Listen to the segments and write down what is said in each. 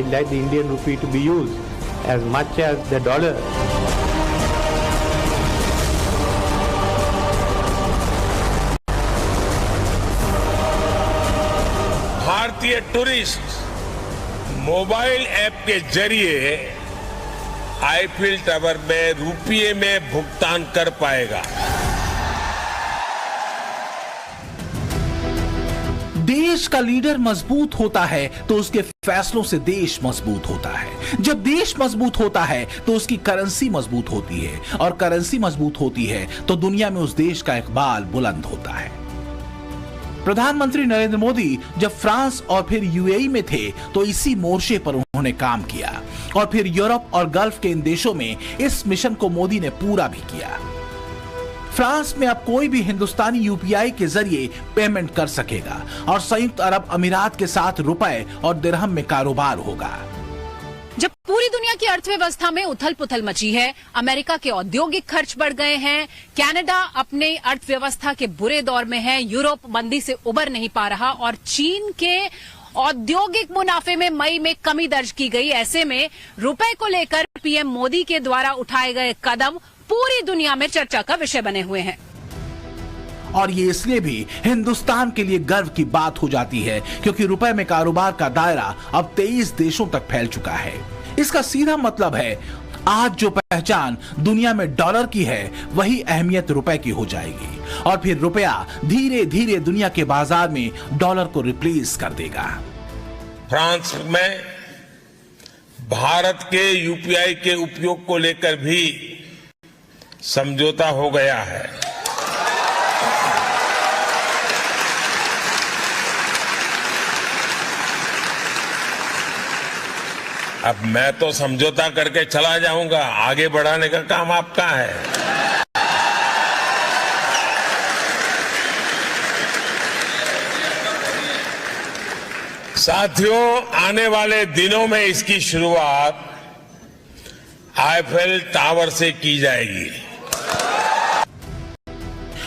I'd like the Indian rupee to be used as much as the dollar. भारतीय tourist mobile app के जरिए Eiffel tower में रुपये में भुगतान कर पाएगा। देश का लीडर मजबूत होता है तो उसके फैसलों से देश मजबूत होता है। जब देश मजबूत होता है तो उसकी करेंसी मजबूत होती है और करेंसी मजबूत होती है तो दुनिया में उस देश का इकबाल बुलंद होता है। प्रधानमंत्री नरेंद्र मोदी जब फ्रांस और फिर यूएई में थे तो इसी मोर्चे पर उन्होंने काम किया और फिर यूरोप और गल्फ के इन देशों में इस मिशन को मोदी ने पूरा भी किया। फ्रांस में अब कोई भी हिंदुस्तानी यूपीआई के जरिए पेमेंट कर सकेगा और संयुक्त अरब अमीरात के साथ रुपए और दिरहम में कारोबार होगा। जब पूरी दुनिया की अर्थव्यवस्था में उथल पुथल मची है, अमेरिका के औद्योगिक खर्च बढ़ गए हैं, कनाडा अपने अर्थव्यवस्था के बुरे दौर में है, यूरोप मंदी से उबर नहीं पा रहा और चीन के औद्योगिक मुनाफे में मई में कमी दर्ज की गई, ऐसे में रुपए को लेकर पीएम मोदी के द्वारा उठाए गए कदम पूरी दुनिया में चर्चा का विषय बने हुए हैं। और ये इसलिए भी हिंदुस्तान के लिए गर्व की बात हो जाती है क्योंकि रुपए में कारोबार का दायरा अब 23 देशों तक फैल चुका है। इसका सीधा मतलब है आज जो पहचान दुनिया में डॉलर की है वही अहमियत रुपए की हो जाएगी और फिर रुपया धीरे धीरे दुनिया के बाजार में डॉलर को रिप्लेस कर देगा। फ्रांस में भारत के यूपीआई के उपयोग को लेकर भी समझौता हो गया है। अब मैं तो समझौता करके चला जाऊंगा, आगे बढ़ाने का काम आपका है। साथियों, आने वाले दिनों में इसकी शुरुआत आईफिल टावर से की जाएगी।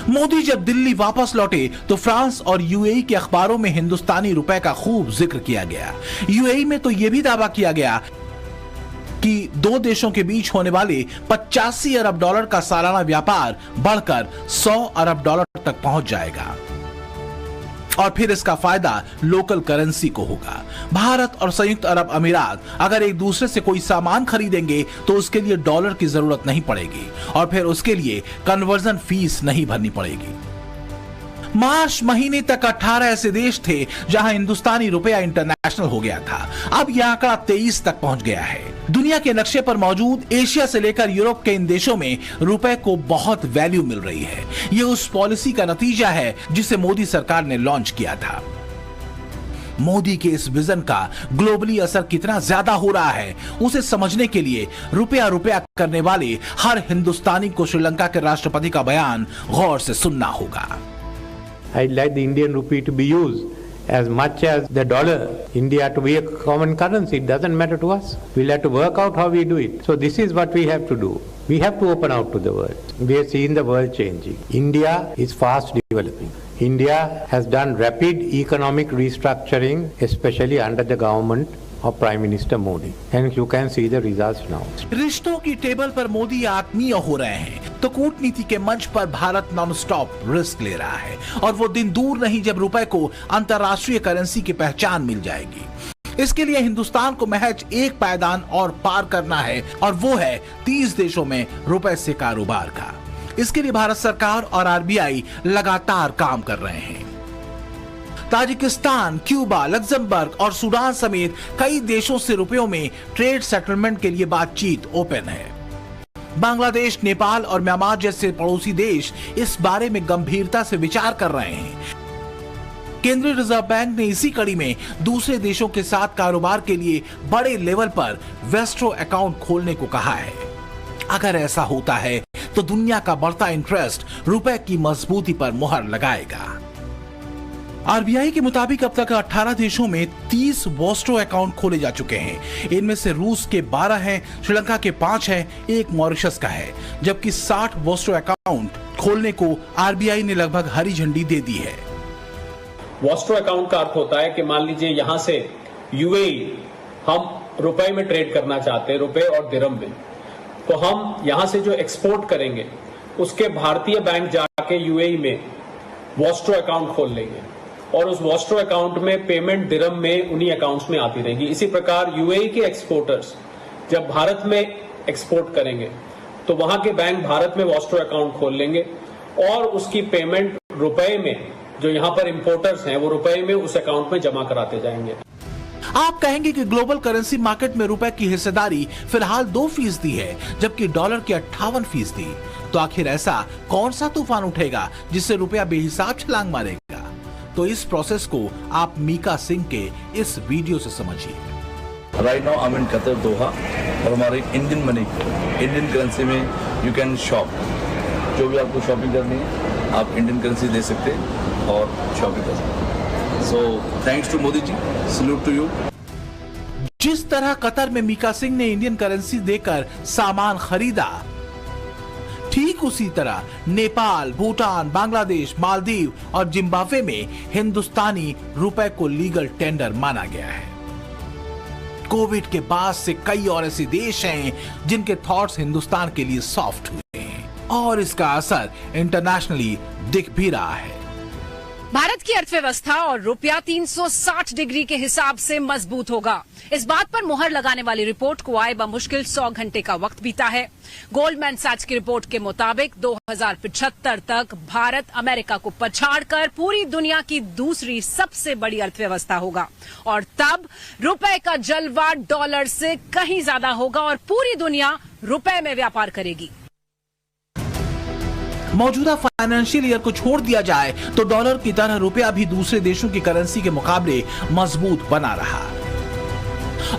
मोदी जब दिल्ली वापस लौटे तो फ्रांस और यूएई के अखबारों में हिंदुस्तानी रुपए का खूब जिक्र किया गया। यूएई में तो यह भी दावा किया गया कि दो देशों के बीच होने वाले 85 अरब डॉलर का सालाना व्यापार बढ़कर 100 अरब डॉलर तक पहुंच जाएगा और फिर इसका फायदा लोकल करेंसी को होगा। भारत और संयुक्त अरब अमीरात अगर एक दूसरे से कोई सामान खरीदेंगे तो उसके लिए डॉलर की जरूरत नहीं पड़ेगी और फिर उसके लिए कन्वर्जन फीस नहीं भरनी पड़ेगी। मार्च महीने तक 18 ऐसे देश थे जहां हिंदुस्तानी रुपया इंटरनेशनल हो गया था। अब यह आंकड़ा 23 तक पहुंच गया है। दुनिया के नक्शे पर मौजूद एशिया से लेकर यूरोप के इन देशों में रुपए को बहुत वैल्यू मिल रही है। यह उस पॉलिसी का नतीजा है जिसे मोदी सरकार ने लॉन्च किया था। मोदी के इस विजन का ग्लोबली असर कितना ज्यादा हो रहा है उसे समझने के लिए रुपया रुपया करने वाले हर हिंदुस्तानी को श्रीलंका के राष्ट्रपति का बयान गौर से सुनना होगा। I'd like the Indian rupee to be used as much as the dollar. India to be a common currency. It doesn't matter to us. We'll have to work out how we do it. So this is what we have to do. We have to open out to the world. We have seen the world changing. India is fast developing. India has done rapid economic restructuring, especially under the government of Prime Minister Modi. And you can see the results now. रिश्तों की table पर मोदी आत्मीय हो रहे हैं तो कूटनीति के मंच पर भारत नॉन स्टॉप रिस्क ले रहा है और वो दिन दूर नहीं जब रुपए को अंतर्राष्ट्रीय करेंसी की पहचान मिल जाएगी। इसके लिए हिंदुस्तान को महज एक पायदान और पार करना है और वो है 30 देशों में रुपए से कारोबार का। इसके लिए भारत सरकार और आरबीआई लगातार काम कर रहे हैं। ताजिकिस्तान, क्यूबा, लग्जमबर्ग और सूडान समेत कई देशों से रुपयों में ट्रेड सेटलमेंट के लिए बातचीत ओपन है। बांग्लादेश, नेपाल और म्यांमार जैसे पड़ोसी देश इस बारे में गंभीरता से विचार कर रहे हैं। केंद्रीय रिजर्व बैंक ने इसी कड़ी में दूसरे देशों के साथ कारोबार के लिए बड़े लेवल पर वेस्ट्रो अकाउंट खोलने को कहा है। अगर ऐसा होता है तो दुनिया का बढ़ता इंटरेस्ट रुपए की मजबूती पर मुहर लगाएगा। आरबीआई के मुताबिक अब तक 18 देशों में 30 वेस्ट्रो अकाउंट खोले जा चुके हैं। इनमें से रूस के 12 हैं, श्रीलंका के 5 हैं, एक मॉरिशस का है, जबकि 60 वेस्ट्रो अकाउंट खोलने को आरबीआई ने लगभग हरी झंडी दे दी है। वेस्ट्रो अकाउंट का अर्थ होता है कि मान लीजिए यहां से यूएई हम रुपए में ट्रेड करना चाहते हैं, रुपए और दिरहम में, तो हम यहां से जो एक्सपोर्ट करेंगे उसके भारतीय बैंक जाके यूएई में वॉस्ट्रो अकाउंट खोल लेंगे और उस वॉस्ट्रो अकाउंट में पेमेंट दिरहम में उन्हीं अकाउंट्स में आती रहेगी। इसी प्रकार यूएई के एक्सपोर्टर्स जब भारत में एक्सपोर्ट करेंगे तो वहां के बैंक भारत में वॉस्ट्रो अकाउंट खोल लेंगे और उसकी पेमेंट रुपए में, जो यहां पर इंपोर्टर्स हैं वो रुपए में उस अकाउंट में जमा कराते जाएंगे। आप कहेंगे कि ग्लोबल करेंसी मार्केट में रुपए की हिस्सेदारी फिलहाल 2% है, जबकि डॉलर की 58%। तो आखिर ऐसा कौन सा तूफान उठेगा जिससे रुपया बेहिसाब छलांग मारेगा? तो इस प्रोसेस को आप मीका सिंह के इस वीडियो से समझिए। Right now I am in Qatar Doha और हमारे इंडियन मनी, इंडियन करेंसी में यू कैन शॉप। जो भी आपको शॉपिंग करनी है आप इंडियन करेंसी दे सकते हैं और शॉपिंग कर सकते हैं। So thanks to Modi ji, salute to you. जिस तरह कतर में मीका सिंह ने इंडियन करेंसी देकर सामान खरीदा, ठीक उसी तरह नेपाल, भूटान, बांग्लादेश, मालदीव और जिम्बाब्वे में हिंदुस्तानी रुपए को लीगल टेंडर माना गया है। कोविड के बाद से कई और ऐसे देश हैं जिनके थॉट्स हिंदुस्तान के लिए सॉफ्ट हुए हैं और इसका असर इंटरनेशनली दिख भी रहा है। भारत की अर्थव्यवस्था और रुपया 360 डिग्री के हिसाब से मजबूत होगा, इस बात पर मुहर लगाने वाली रिपोर्ट को आए बमुश्किल 100 घंटे का वक्त बीता है। गोल्डमैन सैच्स की रिपोर्ट के मुताबिक 2075 तक भारत अमेरिका को पछाड़कर पूरी दुनिया की दूसरी सबसे बड़ी अर्थव्यवस्था होगा और तब रुपए का जलवा डॉलर से कहीं ज्यादा होगा और पूरी दुनिया रुपए में व्यापार करेगी। मौजूदा फाइनेंशियल ईयर को छोड़ दिया जाए तो डॉलर की तरह रुपया भी दूसरे देशों की करेंसी के मुकाबले मजबूत बना रहा।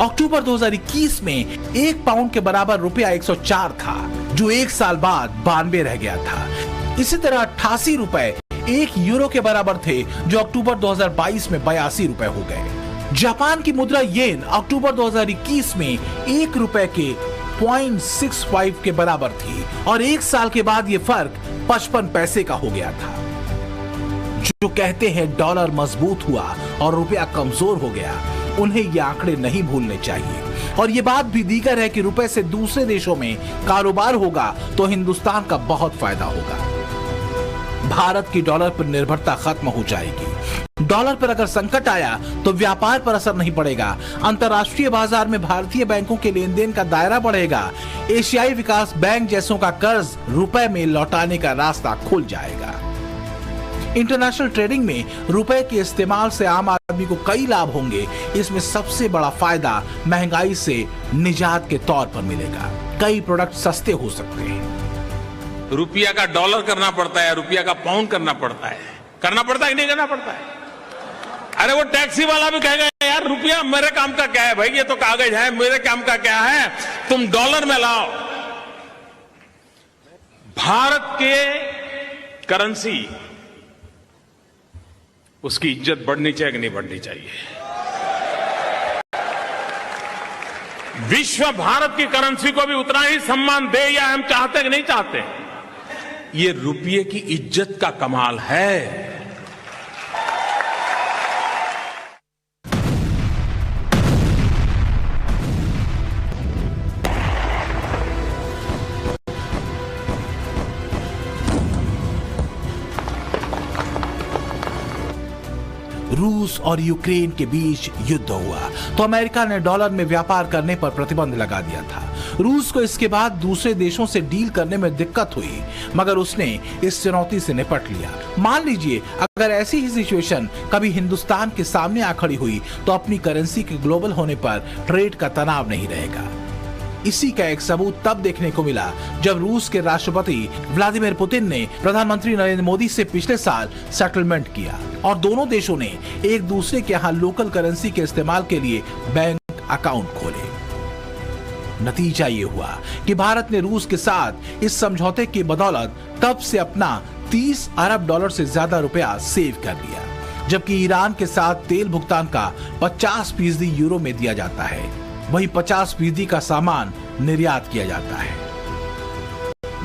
अक्टूबर 2021 में 1 पाउंड के बराबर रुपया 104 था, जो 1 साल बाद 92 रह गया था। इसी तरह 88 रुपए 1 यूरो के बराबर थे, जो अक्टूबर 2022 में 82 रुपए हो गए। जापान की मुद्रा येन अक्टूबर 2021 में 1 रुपए के 0.65 के बराबर थी और 1 साल के बाद ये फर्क 55 पैसे का हो गया था। जो कहते हैं डॉलर मजबूत हुआ और रुपया कमजोर हो गया, उन्हें ये आंकड़े नहीं भूलने चाहिए। और ये बात भी दीगर है कि रुपए से दूसरे देशों में कारोबार होगा तो हिंदुस्तान का बहुत फायदा होगा। भारत की डॉलर पर निर्भरता खत्म हो जाएगी। डॉलर पर अगर संकट आया तो व्यापार पर असर नहीं पड़ेगा। अंतर्राष्ट्रीय बाजार में भारतीय बैंकों के लेन देन का दायरा बढ़ेगा। एशियाई विकास बैंक जैसों का कर्ज रुपए में लौटाने का रास्ता खुल जाएगा। इंटरनेशनल ट्रेडिंग में रुपए के इस्तेमाल से आम आदमी को कई लाभ होंगे। इसमें सबसे बड़ा फायदा महंगाई से निजात के तौर पर मिलेगा। कई प्रोडक्ट सस्ते हो सकते हैं। रुपया का डॉलर करना पड़ता है, रुपया का पाउंड करना पड़ता है कि नहीं करना पड़ता है? अरे वो टैक्सी वाला भी कहेगा यार रुपया मेरे काम का क्या है भाई, ये तो कागज है, मेरे काम का क्या है, तुम डॉलर में लाओ। भारत के करेंसी उसकी इज्जत बढ़नी चाहिए कि नहीं बढ़नी चाहिए? विश्व भारत की करेंसी को भी उतना ही सम्मान दे या हम चाहते कि नहीं चाहते? ये रुपये की इज्जत का कमाल है। रूस और यूक्रेन के बीच युद्ध हुआ तो अमेरिका ने डॉलर में व्यापार करने पर प्रतिबंध लगा दिया था। रूस को इसके बाद दूसरे देशों से डील करने में दिक्कत हुई, मगर उसने इस चुनौती से निपट लिया। मान लीजिए अगर ऐसी ही सिचुएशन कभी हिंदुस्तान के सामने आ खड़ी हुई तो अपनी करेंसी के ग्लोबल होने पर ट्रेड का तनाव नहीं रहेगा। इसी का एक सबूत तब देखने को मिला जब रूस के राष्ट्रपति व्लादिमीर पुतिन ने प्रधानमंत्री नरेंद्र मोदी से पिछले साल सेटलमेंट किया और दोनों देशों ने एक दूसरे के यहाँ लोकल करेंसी के इस्तेमाल के लिए बैंक अकाउंट खोले। नतीजा ये हुआ कि भारत ने रूस के साथ इस समझौते की बदौलत तब से अपना 30 अरब डॉलर से ज्यादा रुपया सेव कर लिया, जबकि ईरान के साथ तेल भुगतान का 50% यूरो में दिया जाता है, वही 50% का सामान निर्यात किया जाता है।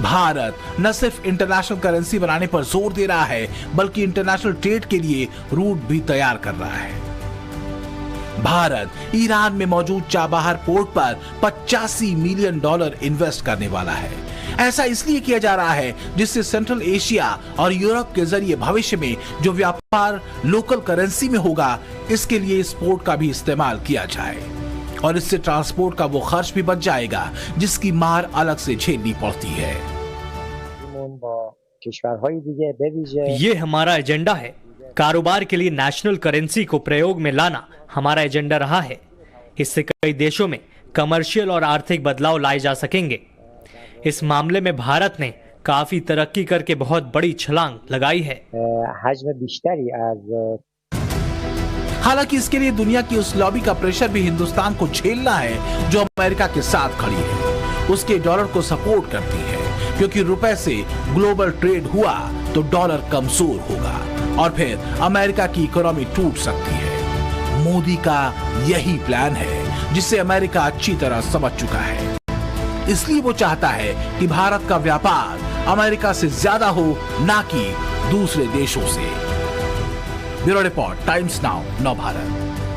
भारत न सिर्फ इंटरनेशनल करेंसी बनाने पर जोर दे रहा है, बल्कि इंटरनेशनल ट्रेड के लिए रूट भी तैयार कर रहा है। भारत ईरान में मौजूद चाबहार पोर्ट पर $85 मिलियन इन्वेस्ट करने वाला है। ऐसा इसलिए किया जा रहा है जिससे सेंट्रल एशिया और यूरोप के जरिए भविष्य में जो व्यापार लोकल करेंसी में होगा, इसके लिए इस पोर्ट का भी इस्तेमाल किया जाए और इससे ट्रांसपोर्ट का वो खर्च भी बच जाएगा जिसकी मार अलग से झेलनी पड़ती है। ये हमारा एजेंडा है। कारोबार के लिए नेशनल करेंसी को प्रयोग में लाना हमारा एजेंडा रहा है। इससे कई देशों में कमर्शियल और आर्थिक बदलाव लाए जा सकेंगे। इस मामले में भारत ने काफी तरक्की करके बहुत बड़ी छलांग लगाई है। हालांकि इसके लिए दुनिया की उस लॉबी का प्रेशर भी हिंदुस्तान को झेलना है जो अमेरिका के साथ खड़ी है, उसके डॉलर को सपोर्ट करती है, क्योंकि रुपए से ग्लोबल ट्रेड हुआ तो डॉलर कमजोर होगा और फिर अमेरिका की इकोनॉमी टूट सकती है। मोदी का यही प्लान है जिसे अमेरिका अच्छी तरह समझ चुका है। इसलिए वो चाहता है कि भारत का व्यापार अमेरिका से ज्यादा हो, ना कि दूसरे देशों से। ब्यूरो रिपोर्ट, टाइम्स नाउ, नव भारत।